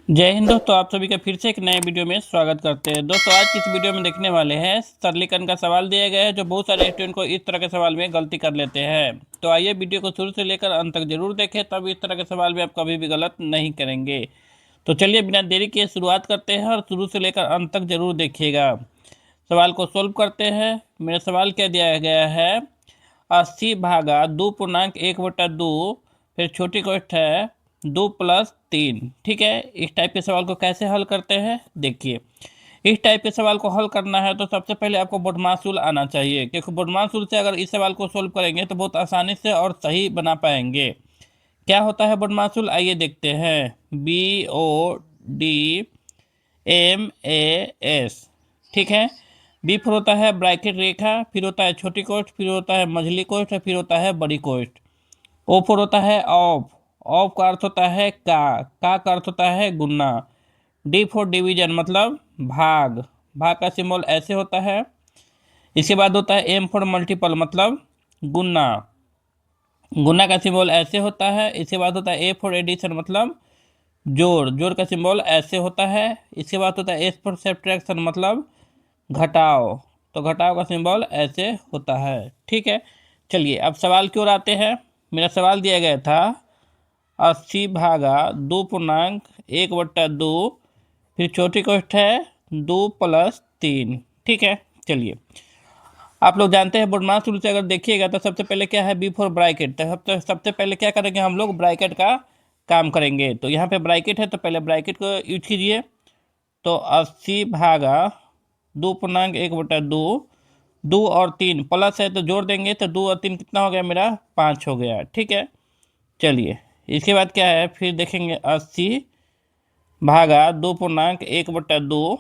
जय हिंद दोस्तों, आप सभी का फिर से एक नए वीडियो में स्वागत करते हैं। दोस्तों आज की इस वीडियो में देखने वाले हैं सरलीकरण का सवाल दिया गया है, जो बहुत सारे स्टूडेंट को इस तरह के सवाल में गलती कर लेते हैं। तो आइए वीडियो को शुरू से लेकर अंत तक जरूर देखें, तब इस तरह के सवाल में आप कभी भी गलत नहीं करेंगे। तो चलिए बिना देरी किए शुरुआत करते हैं और शुरू से लेकर अंत तक जरूर देखिएगा। सवाल को सोल्व करते हैं। मेरा सवाल क्या दिया गया है, 80 भागा 2.1/2, फिर छोटी कोष्ठ है 2+3। ठीक है, इस टाइप के सवाल को कैसे हल करते हैं देखिए। इस टाइप के सवाल को हल करना है तो सबसे पहले आपको बोडमासूल आना चाहिए, क्योंकि बोडमासूल से अगर इस सवाल को सोल्व करेंगे तो बहुत आसानी से और सही बना पाएंगे। क्या होता है बोडमासूल, आइए देखते हैं। BODMAS। ठीक है, बी पर होता है ब्रैकेट रेखा, फिर होता है छोटी कोष्ठ, फिर होता है मझली कोष्ठ, फिर होता है बड़ी कोष्ठ। ओ पर होता है ऑफ, ऑफ का अर्थ होता है का अर्थ होता है गुना। डी फॉर डिवीजन मतलब भाग, भाग का सिंबल ऐसे होता है। इसके बाद होता है एम फॉर मल्टीपल मतलब गुना, गुना का सिंबल ऐसे होता है। इसके बाद होता है ए फॉर एडिशन मतलब जोड़, जोड़ का सिंबल ऐसे होता है। इसके बाद होता है एस फॉर सब्ट्रैक्शन मतलब घटाओ, तो घटाओ का सिंबल ऐसे होता है। ठीक है, चलिए अब सवाल की ओर आते हैं। मेरा सवाल दिया गया था 80 भागा 2.1/2, फिर छोटी कोष्ठ है 2+3। ठीक है, चलिए आप लोग जानते हैं बोडमास रूल से अगर देखिएगा तो सबसे पहले क्या है, बी फॉर ब्रैकेट। तो सबसे पहले क्या करेंगे हम लोग, ब्रैकेट का काम करेंगे। तो यहाँ पे ब्रैकेट है तो पहले ब्रैकेट को यूज कीजिए। तो 80 भागा 2.1/2, 2 और 3 प्लस है तो जोड़ देंगे, तो 2 और 3 कितना हो गया मेरा, 5 हो गया। ठीक है, चलिए इसके बाद क्या है, फिर देखेंगे 80 भागा 2.1/2,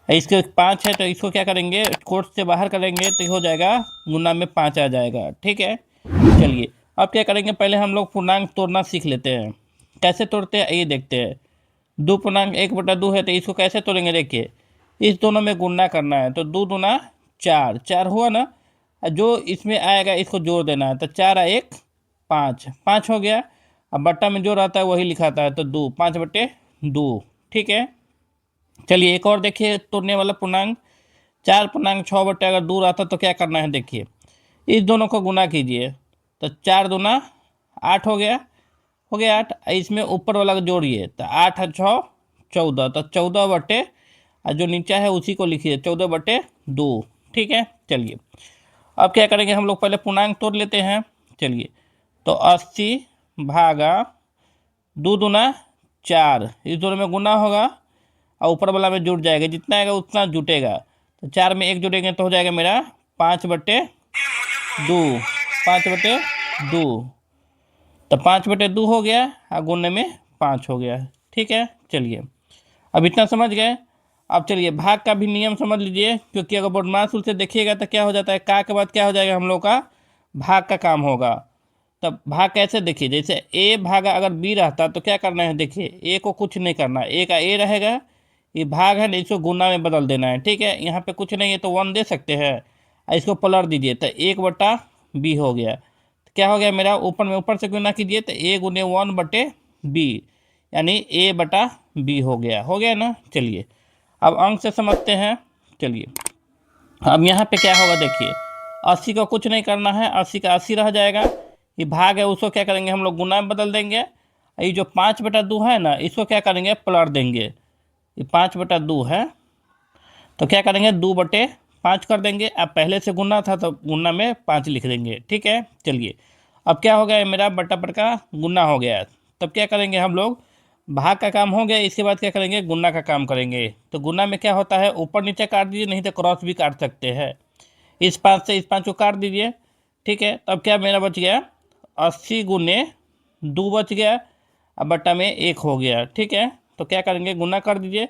इसके 5 है तो इसको क्या करेंगे, कोट से बाहर करेंगे तो हो जाएगा गुना में 5 आ जाएगा। ठीक है, चलिए अब क्या करेंगे, पहले हम लोग पूर्णांक तोड़ना सीख लेते हैं। कैसे तोड़ते हैं ये देखते हैं। 2.1/2 है तो इसको कैसे तोड़ेंगे, देखिए इस दोनों में गुणा करना है, तो 2 दूना 4, 4 हुआ ना, जो इसमें आएगा इसको जोड़ देना है, तो 4 और 1 5, 5 हो गया। अब बट्टा में जो रहता है वही लिखाता है, तो 2, 5/2। ठीक है, चलिए एक और देखिए तोड़ने वाला पूर्णांक, 4.6 अगर 2 रहता तो क्या करना है, देखिए इस दोनों को गुना कीजिए, तो 4 दूना 8 हो गया, हो गया 8। इसमें ऊपर वाला को जोड़िए, तो 8 और 6 14, तो 14/, और जो नीचा है उसी को लिखिए 14/2। ठीक है, चलिए अब क्या करेंगे हम लोग, पहले पूर्णांक तोड़ लेते हैं। चलिए, तो 80 भागा 2 दूना 4, इस दोनों में गुना होगा और ऊपर वाला में जुट जाएगा, जितना आएगा उतना जुटेगा। तो 4 में 1 जुड़ेंगे तो हो जाएगा मेरा 5/2, 5/2। तो 5/2 हो गया और गुने में 5 हो गया। ठीक है, चलिए अब इतना समझ गए। अब चलिए भाग का भी नियम समझ लीजिए, क्योंकि अगर बोडमास रूल से देखिएगा तो क्या हो जाता है, का के बाद क्या हो जाएगा हम लोग का, भाग का काम होगा। तब भाग कैसे, देखिए जैसे ए भागा अगर बी रहता तो क्या करना है, देखिए ए को कुछ नहीं करना है, ए का ए रहेगा, ये भाग है ना, इसको गुना में बदल देना है। ठीक है, यहाँ पे कुछ नहीं है तो 1 दे सकते हैं, और इसको पलट दीजिए तो 1/b हो गया। तो क्या हो गया मेरा, ऊपर में ऊपर से गुना कीजिए तो a गुने 1/b, यानी a/b हो गया, हो गया ना। चलिए अब अंक से समझते हैं। चलिए अब यहाँ पे क्या होगा, देखिए 80 का कुछ नहीं करना है, 80 का 80 रह जाएगा। ये भाग है उसको क्या करेंगे हम लोग, गुना में बदल देंगे। ये जो 5/2 है ना, इसको क्या करेंगे, पलट देंगे। ये 5/2 है तो क्या करेंगे, 2/5 कर देंगे। अब पहले से गुना था तो गुना में 5 लिख देंगे। ठीक है, चलिए अब क्या हो गया, मेरा बट्टा पर का गुना हो गया। तब क्या करेंगे हम लोग, भाग का काम हो गया, इसके बाद क्या करेंगे, गुना का काम करेंगे। तो गुना में क्या होता है, ऊपर नीचे काट दीजिए, नहीं तो क्रॉस भी काट सकते हैं। इस 5 से इस 5 को काट दीजिए। ठीक है, तब क्या मेरा बच गया, 80 गुने 2 बच गया, अब बट्टा में 1 हो गया। ठीक है, तो क्या करेंगे, गुना कर दीजिए।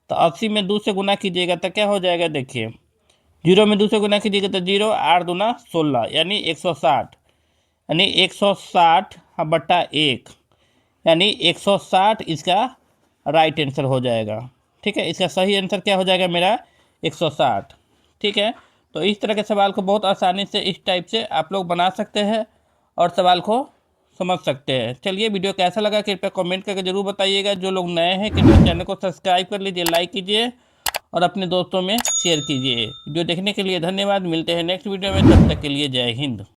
तो 80 में 2 से गुना कीजिएगा तो क्या हो जाएगा, देखिए 0 में 2 से गुना कीजिएगा तो 0, 8 दूना 16, यानी 160, यानी 160/1, यानी 160 इसका राइट आंसर हो जाएगा। ठीक है, इसका सही आंसर क्या हो जाएगा मेरा, 160। ठीक है, तो इस तरह के सवाल को बहुत आसानी से इस टाइप से आप लोग बना सकते हैं और सवाल को समझ सकते हैं। चलिए, वीडियो कैसा लगा कृपया कमेंट करके जरूर बताइएगा। जो लोग नए हैं कृपया चैनल को सब्सक्राइब कर लीजिए, लाइक कीजिए और अपने दोस्तों में शेयर कीजिए। वीडियो देखने के लिए धन्यवाद। मिलते हैं नेक्स्ट वीडियो में, तब तक के लिए जय हिंद।